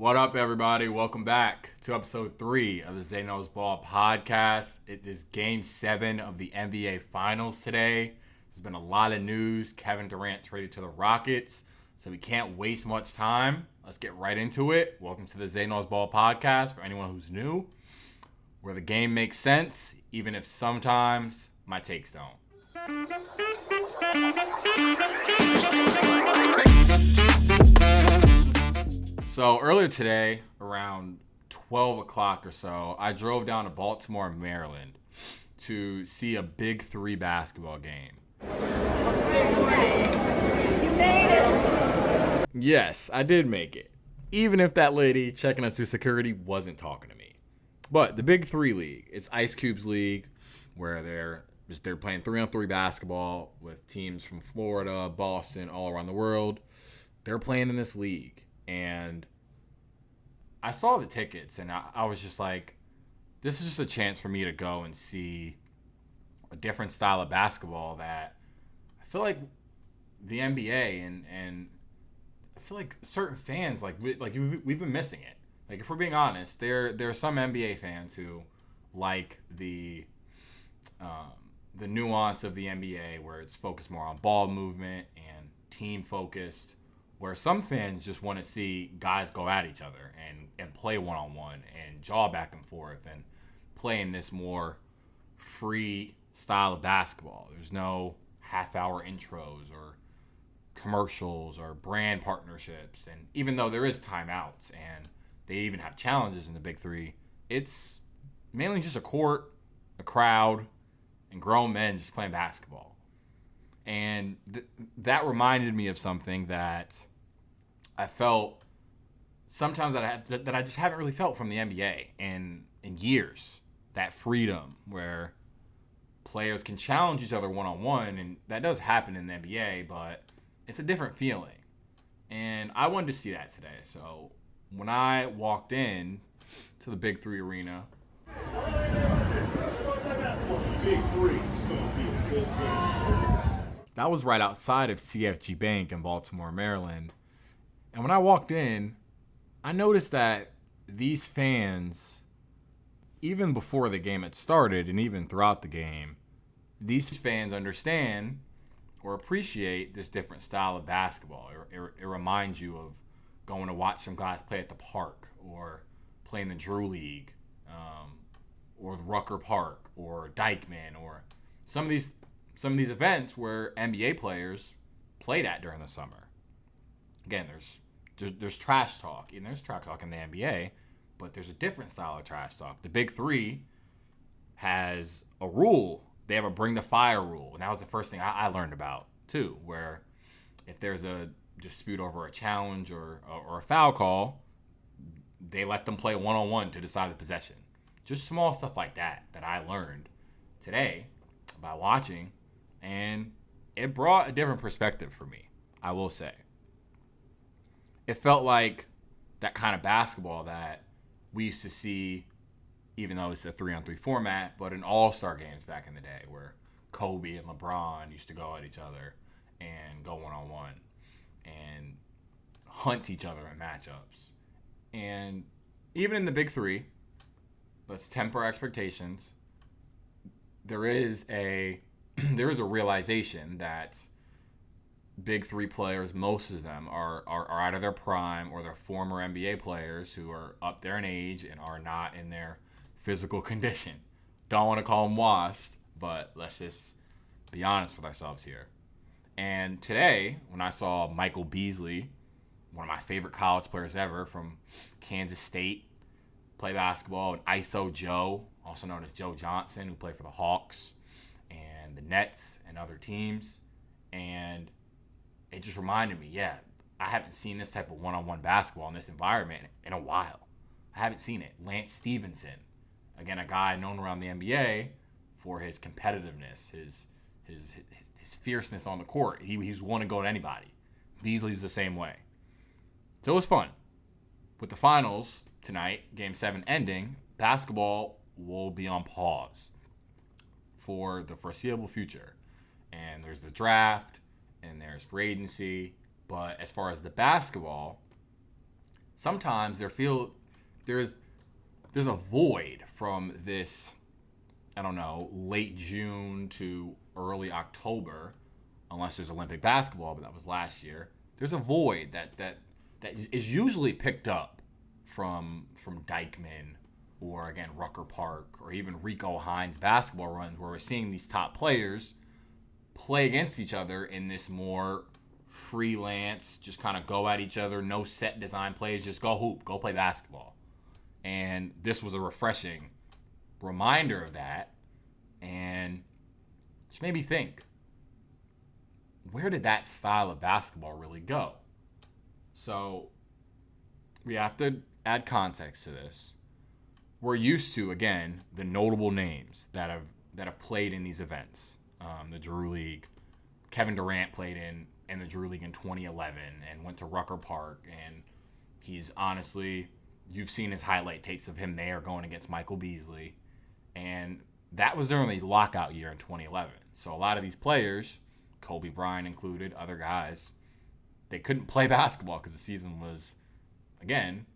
What up, everybody? Welcome back to episode 3 of the Xay Ball podcast. It is game 7 of the NBA Finals today. There's been a lot of news. Kevin Durant traded to the Rockets, so we can't waste much time. Let's get right into it. Welcome to the Xay Ball podcast for anyone who's new, where the game makes sense, even if sometimes my takes don't. So earlier today, around 12 o'clock or so, I drove down to Baltimore, Maryland to see a Big 3 basketball game. Good morning. You made it. Yes, I did make it. Even if that lady checking us through security wasn't talking to me. But the Big 3 league, it's Ice Cube's league, where they're playing 3-on-3 basketball with teams from Florida, Boston, all around the world. They're playing in this league. And I saw the tickets, and I was just like, this is just a chance for me to go and see a different style of basketball that I feel like the NBA and I feel like certain fans, we've been missing it. Like, if we're being honest, there are some NBA fans who like the nuance of the NBA where it's focused more on ball movement and team focused, where some fans just want to see guys go at each other and play one-on-one and jaw back and forth and play in this more free style of basketball. There's no half-hour intros or commercials or brand partnerships. And even though there is timeouts and they even have challenges in the Big 3, it's mainly just a court, a crowd, and grown men just playing basketball. And that reminded me of something that I felt sometimes that I just haven't really felt from the NBA in years. That freedom where players can challenge each other one-on-one, and that does happen in the NBA, but it's a different feeling. And I wanted to see that today. So when I walked in to the Big 3 arena, Big 3 is going to be a good game. that was right outside of CFG Bank in Baltimore, Maryland. And when I walked in, I noticed that these fans, even before the game had started and even throughout the game, these fans understand or appreciate this different style of basketball. It reminds you of going to watch some guys play at the park or play in the Drew League or Rucker Park or Dykeman or some of these events where NBA players played at during the summer. Again, there's trash talk, and there's trash talk in the NBA, but there's a different style of trash talk. The Big 3 has a rule. They have a bring the fire rule, and that was the first thing I learned about too, where if there's a dispute over a challenge or a foul call, they let them play one-on-one to decide the possession. Just small stuff like that I learned today by watching, and it brought a different perspective for me, I will say. It felt like that kind of basketball that we used to see, even though it's a 3-on-3 format, but in all-star games back in the day where Kobe and LeBron used to go at each other and go one-on-one and hunt each other in matchups. And even in the Big 3, let's temper expectations. There is a realization that Big 3 players, most of them are out of their prime, or they're former NBA players who are up there in age and are not in their physical condition. Don't want to call them washed, but let's just be honest with ourselves here. And today, when I saw Michael Beasley, one of my favorite college players ever from Kansas State, play basketball, and ISO Joe, also known as Joe Johnson, who played for the Hawks and the Nets and other teams, and it just reminded me, I haven't seen this type of one-on-one basketball in this environment in a while. I haven't seen it. Lance Stevenson, again, a guy known around the NBA for his competitiveness, his fierceness on the court. He's willing to go to anybody. Beasley's the same way. So it was fun. With the finals tonight, Game 7 ending, basketball will be on pause for the foreseeable future. And there's the draft, and there's free agency. But as far as the basketball, sometimes there's a void from this, I don't know, late June to early October, unless there's Olympic basketball, but that was last year. There's a void that is usually picked up from Dykeman or, again, Rucker Park or even Rico Hines basketball runs, where we're seeing these top players play against each other in this more freelance, just kind of go at each other, no set design plays, just go hoop, go play basketball. And this was a refreshing reminder of that, and just made me think, where did that style of basketball really go? So we have to add context to this. We're used to, again, the notable names that have played in these events. The Drew League. Kevin Durant played in the Drew League in 2011 and went to Rucker Park, and he's honestly, you've seen his highlight tapes of him there going against Michael Beasley, and that was during the lockout year in 2011. So a lot of these players, Kobe Bryant included, other guys, they couldn't play basketball because the season was, again,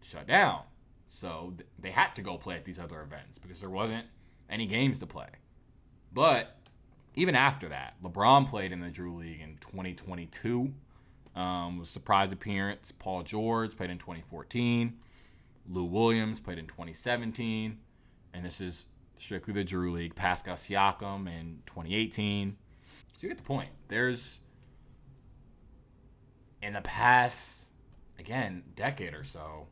shut down. So they had to go play at these other events because there wasn't any games to play. But even after that, LeBron played in the Drew League in 2022. Was surprise appearance. Paul George played in 2014. Lou Williams played in 2017. And this is strictly the Drew League. Pascal Siakam in 2018. So you get the point. There's, in the past, again, decade or so,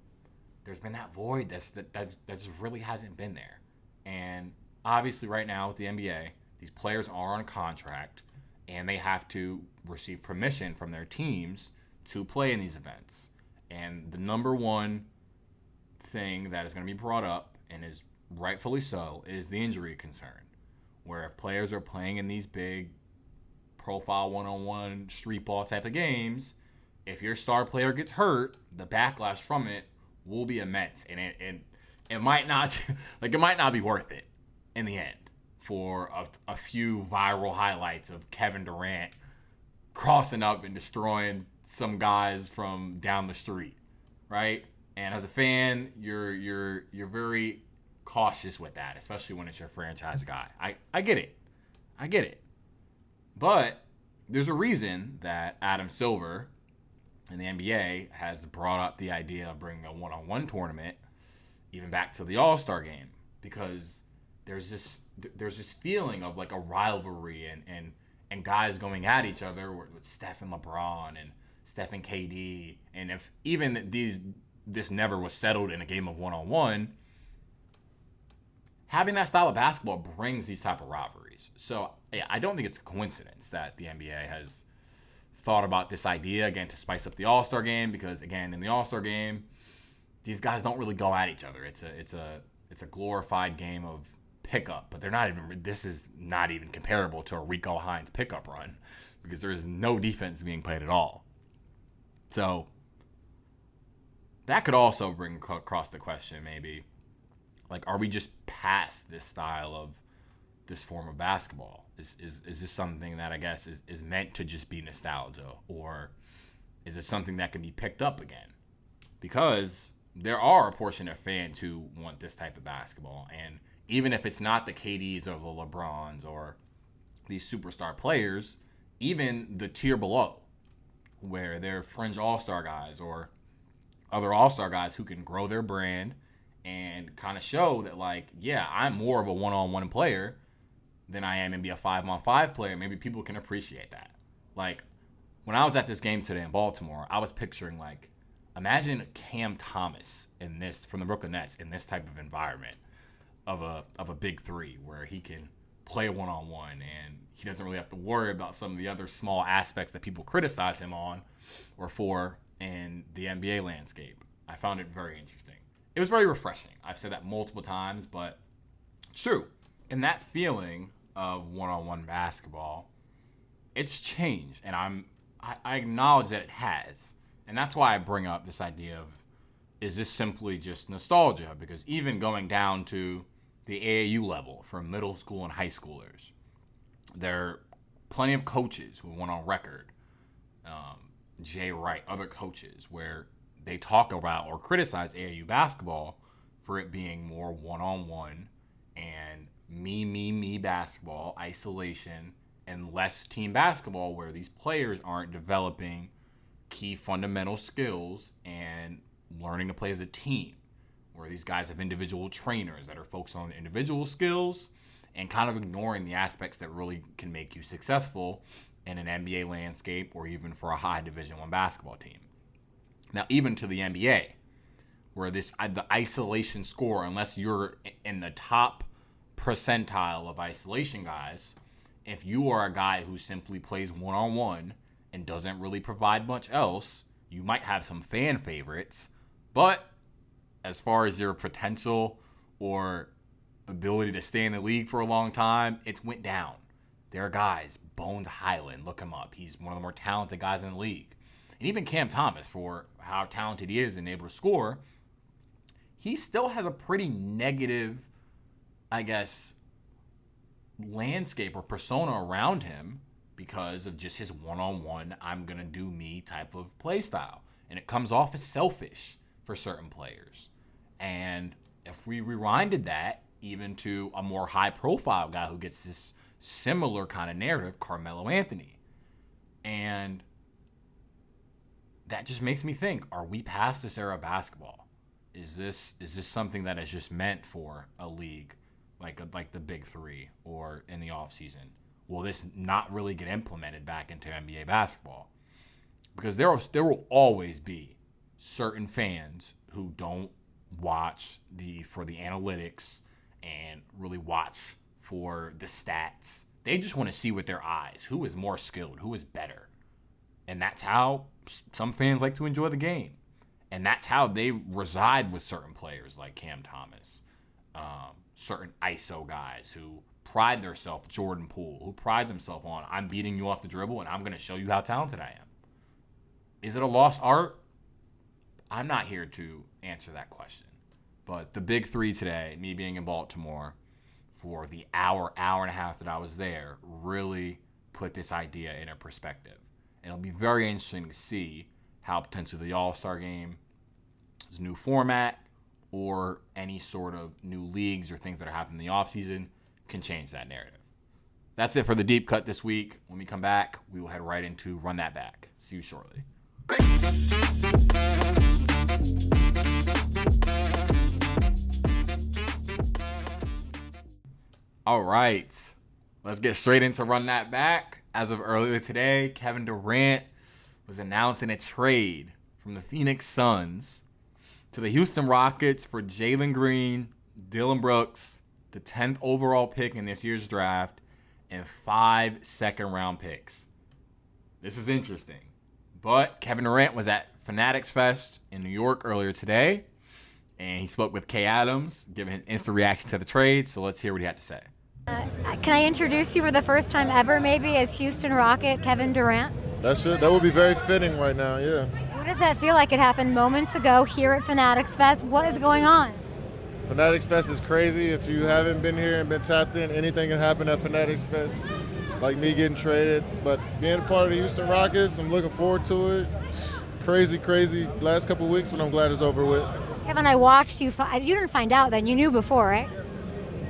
there's been that void that just really hasn't been there. And obviously right now with the NBA, these players are on contract, and they have to receive permission from their teams to play in these events. And the number one thing that is going to be brought up, and is rightfully so, is the injury concern. Where if players are playing in these big profile one-on-one street ball type of games, if your star player gets hurt, the backlash from it will be immense. And it might not be worth it in the end for a few viral highlights of Kevin Durant crossing up and destroying some guys from down the street, right? And as a fan, you're very cautious with that, especially when it's your franchise guy. I get it. But there's a reason that Adam Silver in the NBA has brought up the idea of bringing a one-on-one tournament even back to the All-Star game, because there's this feeling of like a rivalry and guys going at each other with Steph and LeBron and Steph and KD. And if even this never was settled in a game of one-on-one, having that style of basketball brings these type of rivalries. So yeah, I don't think it's a coincidence that the NBA has thought about this idea, again, to spice up the All-Star game, because again, in the All-Star game, these guys don't really go at each other. It's a glorified game of pickup, but this is not even comparable to a Rico Hines pickup run, because there is no defense being played at all. So that could also bring across the question, maybe, like, are we just past this style of this form of basketball? Is this something that I guess is meant to just be nostalgia, or is it something that can be picked up again? Because there are a portion of fans who want this type of basketball, and even if it's not the KDs or the LeBrons or these superstar players, even the tier below, where they're fringe all-star guys or other all-star guys who can grow their brand and kind of show that, like, yeah, I'm more of a one-on-one player than I am maybe a 5-on-5 player. Maybe people can appreciate that. Like, when I was at this game today in Baltimore, I was picturing, like, imagine Cam Thomas from the Brooklyn Nets in this type of environment of a big three, where he can play one-on-one and he doesn't really have to worry about some of the other small aspects that people criticize him on or for in the NBA landscape. I found it very interesting. It was very refreshing. I've said that multiple times, but it's true. And that feeling of one-on-one basketball, it's changed, and I acknowledge that it has. And that's why I bring up this idea of, is this simply just nostalgia? Because even going down to the AAU level for middle school and high schoolers, there are plenty of coaches who went on record, Jay Wright, other coaches, where they talk about or criticize AAU basketball for it being more one-on-one and me basketball, isolation, and less team basketball where these players aren't developing key fundamental skills and learning to play as a team, where these guys have individual trainers that are focused on individual skills and kind of ignoring the aspects that really can make you successful in an NBA landscape or even for a high Division I basketball team. Now, even to the NBA, where the isolation score, unless you're in the top percentile of isolation guys, if you are a guy who simply plays one-on-one and doesn't really provide much else, you might have some fan favorites, but as far as your potential or ability to stay in the league for a long time, it's went down. There are guys, Bones Highland, look him up. He's one of the more talented guys in the league. And even Cam Thomas, for how talented he is and able to score, he still has a pretty negative, I guess, landscape or persona around him because of just his one-on-one, I'm going to do me type of play style. And it comes off as selfish for certain players. And if we rewinded that even to a more high-profile guy who gets this similar kind of narrative, Carmelo Anthony. And that just makes me think, are we past this era of basketball? Is this something that is just meant for a league like the Big Three or in the offseason? Will this not really get implemented back into NBA basketball? Because there will always be certain fans who don't watch for the analytics and really watch for the stats. They just want to see with their eyes who is more skilled, who is better. And that's how some fans like to enjoy the game. And that's how they reside with certain players like Cam Thomas, certain ISO guys who pride themselves, Jordan Poole, who pride themselves on, I'm beating you off the dribble and I'm going to show you how talented I am. Is it a lost art? I'm not here to answer that question. But the Big Three today, me being in Baltimore for the hour and a half that I was there, really put this idea in a perspective. And it'll be very interesting to see how potentially the All-Star game, this new format, or any sort of new leagues or things that are happening in the offseason can change that narrative. That's it for the Deep Cut this week. When we come back, we will head right into Run That Back. See you shortly. All right, let's get straight into Run That Back. As of earlier today, Kevin Durant was announcing a trade from the Phoenix Suns to the Houston Rockets for Jalen Green, Dillon Brooks, the 10th overall pick in this year's draft, and 5 second-round picks. This is interesting. But Kevin Durant was at Fanatics Fest in New York earlier today, and he spoke with Kay Adams, giving his instant reaction to the trade. So let's hear what he had to say. Can I introduce you for the first time ever, maybe, as Houston Rocket Kevin Durant? That's it. That would be very fitting right now, yeah. What does that feel like? It happened moments ago here at Fanatics Fest. What is going on? Fanatics Fest is crazy. If you haven't been here and been tapped in, anything can happen at Fanatics Fest, like me getting traded. But being a part of the Houston Rockets, I'm looking forward to it. Crazy last couple of weeks, but I'm glad it's over with. Kevin, I watched you. You didn't find out then. You knew before, right?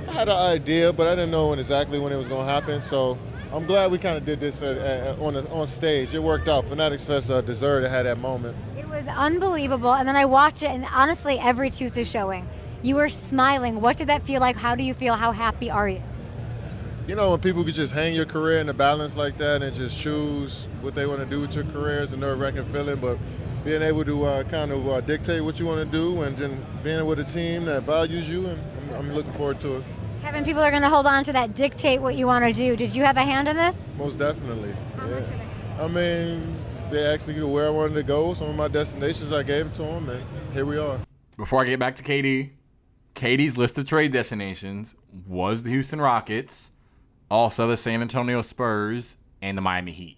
I had an idea, but I didn't know exactly when it was going to happen. So I'm glad we kind of did this on stage. It worked out. Fanatics Fest deserved to have that moment. It was unbelievable. And then I watched it, and honestly, every tooth is showing. You were smiling. What did that feel like? How do you feel? How happy are you? You know, when people could just hang your career in the balance like that and just choose what they want to do with your career is a nerve-wracking feeling, but being able to kind of dictate what you want to do and then being with a team that values you, and I'm looking forward to it. Kevin, people are going to hold on to that dictate what you want to do. Did you have a hand in this? Most definitely. How much of a hand? I mean, they asked me where I wanted to go. Some of my destinations, I gave it to them, and here we are. Before I get back to KD, KD's list of trade destinations was the Houston Rockets, also the San Antonio Spurs, and the Miami Heat.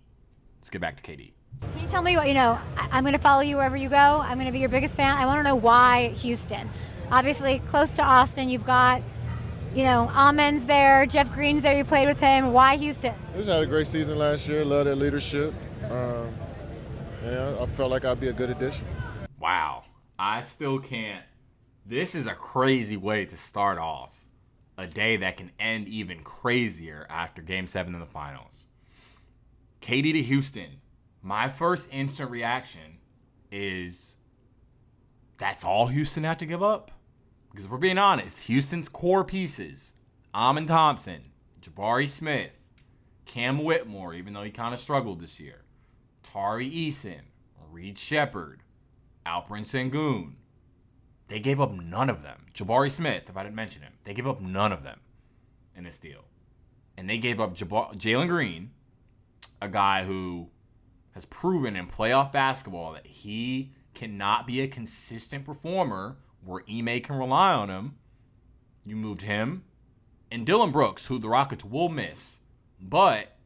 Let's get back to KD. Can you tell me what, I'm going to follow you wherever you go. I'm going to be your biggest fan. I want to know why Houston. Obviously, close to Austin, you've got, Amen's there, Jeff Green's there, you played with him. Why Houston? We just had a great season last year, love their leadership. And I felt like I'd be a good addition. Wow. I still can't. This is a crazy way to start off a day that can end even crazier after Game 7 in the finals. KD to Houston. My first instant reaction is, that's all Houston had to give up? Because if we're being honest, Houston's core pieces, Amen Thompson, Jabari Smith, Cam Whitmore, even though he kind of struggled this year, Tari Eason, Reed Shepard, Alperen Sengun, they gave up none of them. Jabari Smith, if I didn't mention him, they gave up none of them in this deal. And they gave up Jalen Green, a guy who has proven in playoff basketball that he cannot be a consistent performer where Ime can rely on him. You moved him. And Dylan Brooks, who the Rockets will miss, but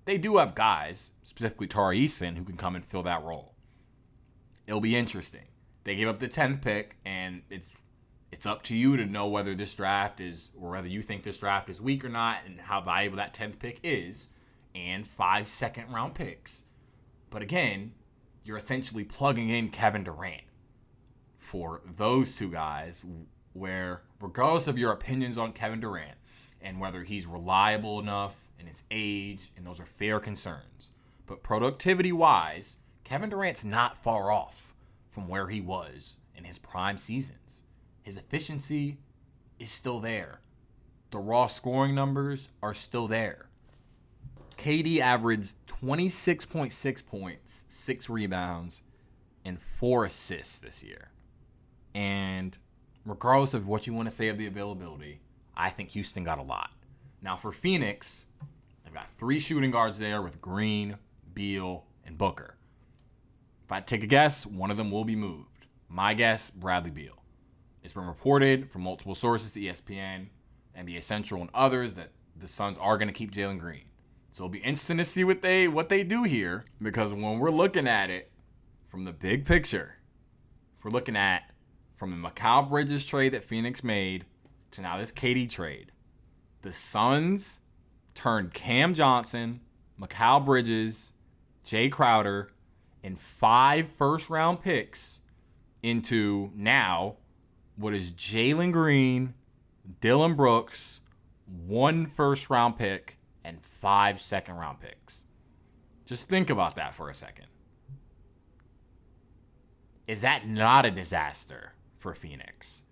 they do have guys, specifically Tari Eason, who can come and fill that role. It'll be interesting. They gave up the 10th pick, and it's up to you to know whether this draft is, or whether you think this draft is weak or not, and how valuable that 10th pick is, and 5 second-round picks. But again, you're essentially plugging in Kevin Durant for those two guys, where regardless of your opinions on Kevin Durant and whether he's reliable enough and his age, and those are fair concerns, but productivity-wise, Kevin Durant's not far off from where he was in his prime seasons. His efficiency is still there. The raw scoring numbers are still there. KD averaged 26.6 points, 6 rebounds, and 4 assists this year. And regardless of what you want to say of the availability, I think Houston got a lot. Now for Phoenix, they've got 3 shooting guards there with Green, Beal, and Booker. If I take a guess, one of them will be moved. My guess, Bradley Beal. It's been reported from multiple sources, ESPN, NBA Central, and others, that the Suns are going to keep Jalen Green. So it'll be interesting to see what they do here, because when we're looking at it from the big picture, if we're looking at from the Mikal Bridges trade that Phoenix made to now this KD trade, the Suns turned Cam Johnson, Mikal Bridges, Jay Crowder, and 5 first-round picks into now what is Jalen Green, Dylan Brooks, 1 first-round pick, and 5 second-round picks. Just think about that for a second. Is that not a disaster for Phoenix?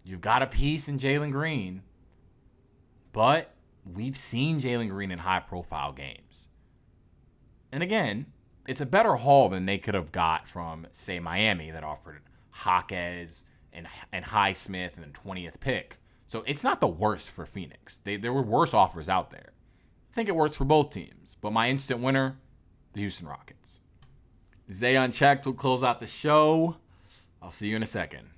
You've got a piece in Jalen Green, but we've seen Jalen Green in high-profile games. And again, it's a better haul than they could have got from, say, Miami, that offered Jaquez and Highsmith and the 20th pick. So it's not the worst for Phoenix. There were worse offers out there. I think it works for both teams. But my instant winner, the Houston Rockets. Xay Unchecked will close out the show. I'll see you in a second.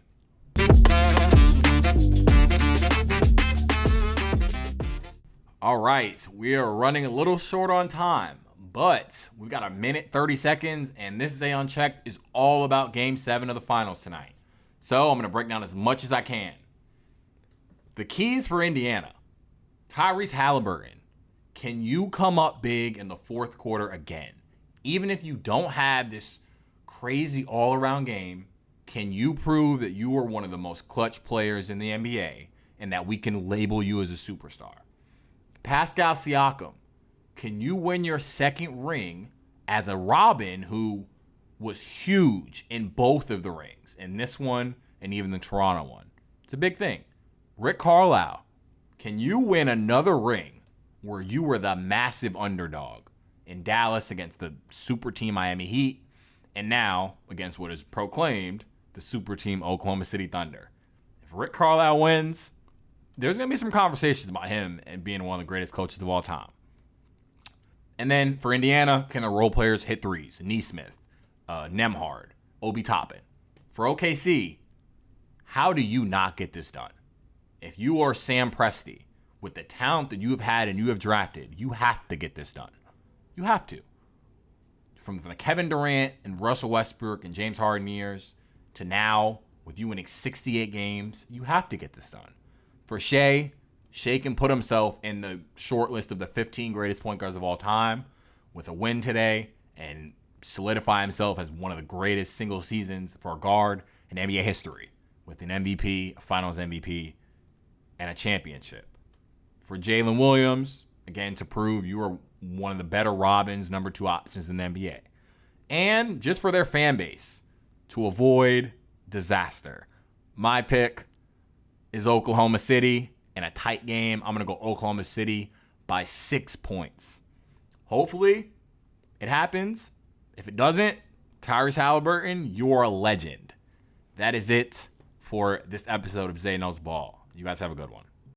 All right, we are running a little short on time, but we've got 1 minute 30 seconds, and this Xay Unchecked is all about Game 7 of the finals tonight. So I'm going to break down as much as I can. The keys for Indiana. Tyrese Halliburton. Can you come up big in the fourth quarter again? Even if you don't have this crazy all-around game, can you prove that you are one of the most clutch players in the NBA and that we can label you as a superstar? Pascal Siakam. Can you win your second ring as a Robin who was huge in both of the rings, in this one and even the Toronto one? It's a big thing. Rick Carlisle. Can you win another ring where you were the massive underdog in Dallas against the super team Miami Heat, and now against what is proclaimed the super team Oklahoma City Thunder? If Rick Carlisle wins, there's going to be some conversations about him and being one of the greatest coaches of all time. And then for Indiana, can the role players hit threes? Neesmith, Nembhard, Obi Toppin. For OKC, how do you not get this done? If you are Sam Presti, with the talent that you have had and you have drafted, you have to get this done. You have to. From the Kevin Durant and Russell Westbrook and James Harden years to now, with you winning 68 games, you have to get this done. For Shea can put himself in the short list of the 15 greatest point guards of all time with a win today and solidify himself as one of the greatest single seasons for a guard in NBA history with an MVP, a Finals MVP, and a championship. For Jalen Williams, again, to prove you are one of the better Robins, number 2 options in the NBA. And just for their fan base, to avoid disaster. My pick is Oklahoma City in a tight game. I'm going to go Oklahoma City by 6 points. Hopefully, it happens. If it doesn't, Tyrese Halliburton, you're a legend. That is it for this episode of Xay Knows Ball. You guys have a good one.